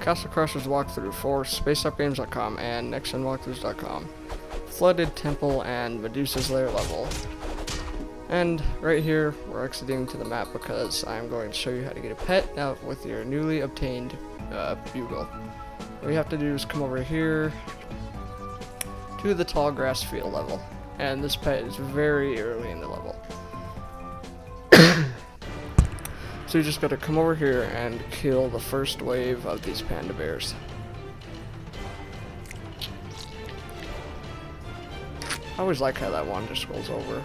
Castle Crashers Walkthrough for SpaceUpGames.com and NextGenWalkthroughs.com. Flooded Temple and Medusa's Lair level. And right here, we're exiting to the map because I'm going to show you how to get a pet out with your newly obtained bugle. What you have to do is come over here to the tall grass field level. And this pet is very early in the level. So you just gotta come over here and kill the first wave of these panda bears. I always like how that one just rolls over.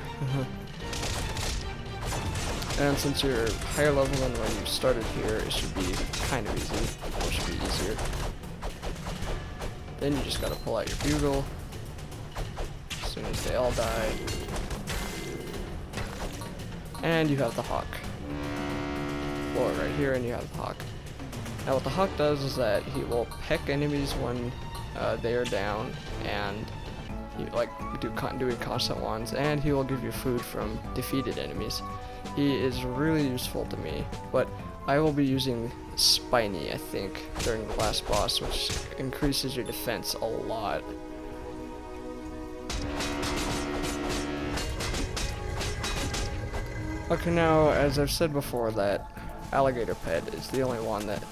And since you're higher level than when you started here, it should be kind of easy. It should be easier. Then you just gotta pull out your bugle as soon as they all die. And you have the hawk. Pull it right here and you have the hawk. Now what the hawk does is that he will peck enemies when they are down, and he doing constant ones, and he will give you food from defeated enemies. He is really useful to me, but I will be using Spiny, I think, during the last boss, which increases your defense a lot. Okay, now, as I've said before, that alligator pet is the only one that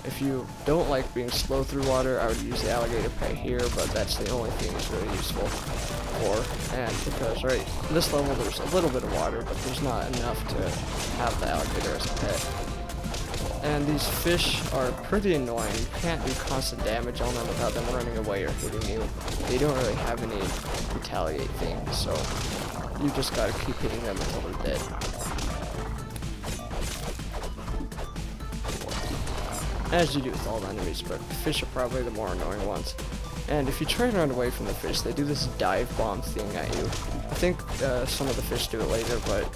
if you don't like being slow through water, I would use the alligator pet here, but that's the only thing it's really useful for. And because right in this level there's a little bit of water, but there's not enough to have the alligator as a pet. And these fish are pretty annoying. You can't do constant damage on them without them running away or hitting you. They don't really have any retaliate things, so you just gotta keep hitting them until they're dead. As you do with all the enemies, but the fish are probably the more annoying ones. And if you try to run away from the fish, they do this dive bomb thing at you. I think some of the fish do it later, but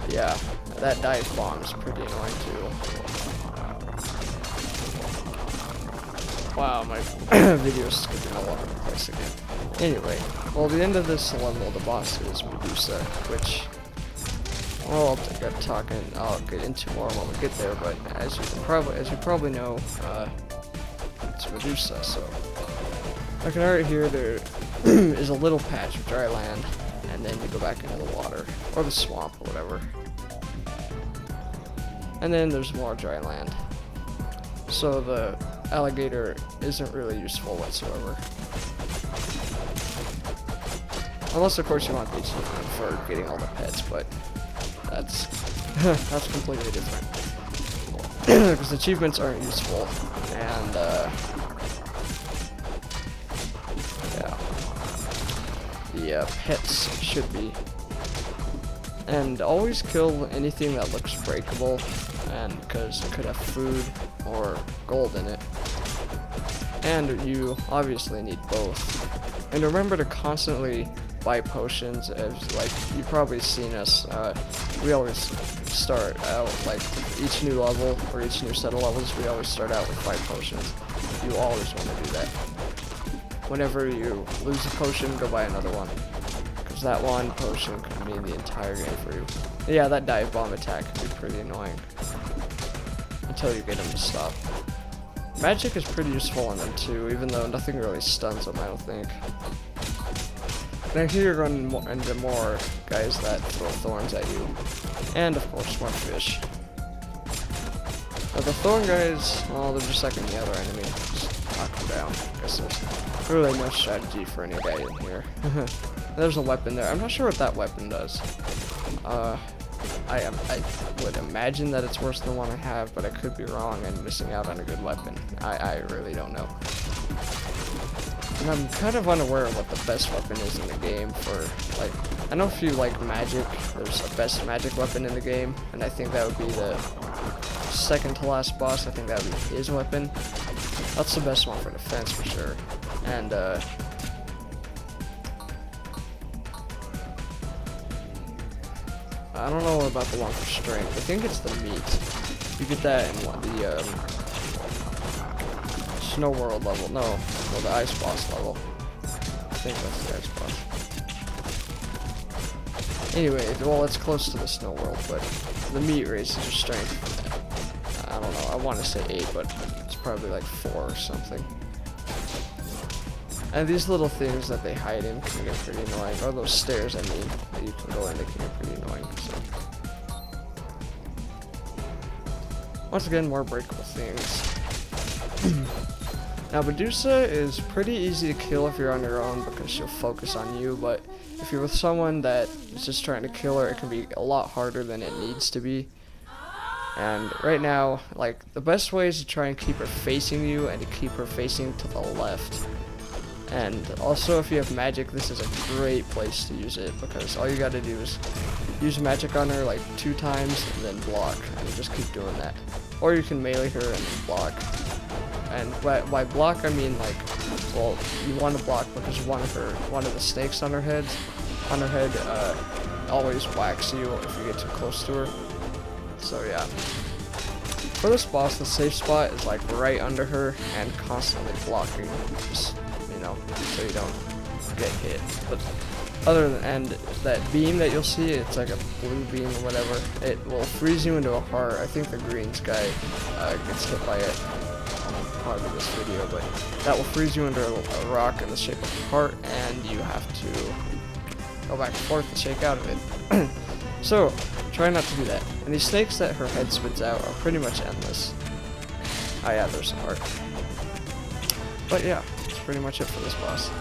yeah, that dive bomb is pretty annoying too. Wow, my video is skipping all over the place again. Anyway, well, the end of this level, the boss is Medusa, which, well, I'll get into more when we get there, but as you probably know, it's Medusa, so. I can already hear there is a little patch of dry land, and then you go back into the water, or the swamp, or whatever. And then there's more dry land. So the alligator isn't really useful whatsoever. Unless, of course, you want the achievement for getting all the pets, but that's that's completely different. Because achievements aren't useful, and yeah, the pets should be. And always kill anything that looks breakable, and because it could have food or gold in it. And you obviously need both. And remember to constantly buy potions, as like you've probably seen us, we always start out, like each new level or each new set of levels, we always start out with 5 potions. You always want to do that. Whenever you lose a potion, go buy another one, because that one potion could mean the entire game for you. Yeah, that dive bomb attack can be pretty annoying until you get them to stop. Magic is pretty useful in them too, even though nothing really stuns them, I don't think. Now here you're running into more guys that throw thorns at you, and of course one fish. Now the thorn guys, well, they're just like any other enemy, just knock them down. I guess there's really no strategy for any guy in here. There's a weapon there. I'm not sure what that weapon does. I would imagine that it's worse than the one I have, but I could be wrong and missing out on a good weapon. I really don't know. And I'm kind of unaware of what the best weapon is in the game for, like, I know if you like magic, there's a best magic weapon in the game, and I think that would be the second to last boss. I think that would be his weapon. That's the best one for defense for sure. And, I don't know about the one for strength. I think it's the meat. You get that in the Snow World level. No, well, the Ice Boss level. I think that's the Ice Boss. Anyway, well, it's close to the snow world, but the meat raises your strength. I don't know, I want to say 8, but it's probably like 4 or something. And these little things that they hide in can get pretty annoying. Or those stairs, I mean, that you can go in, they can get pretty annoying. So, once again, more breakable things. Now, Medusa is pretty easy to kill if you're on your own because she'll focus on you, but if you're with someone that is just trying to kill her, it can be a lot harder than it needs to be. And right now, like, the best way is to try and keep her facing you and to keep her facing to the left. And also, if you have magic, this is a great place to use it because all you gotta do is use magic on her like 2 times and then block, and you just keep doing that. Or you can melee her and block. And by block, I mean like, well, you want to block because one of the snakes on her head always whacks you if you get too close to her. So yeah. For this boss, the safe spot is like right under her and constantly blocking, just, you know, so you don't get hit. But other than, and that beam that you'll see, it's like a blue beam or whatever, it will freeze you into a heart. I think the green guy gets hit by it part of this video, but that will freeze you into a rock in the shape of a heart, and you have to go back and forth and shake out of it. So, try not to do that. And these snakes that her head spits out are pretty much endless. Oh yeah, there's a heart. But yeah, that's pretty much it for this boss.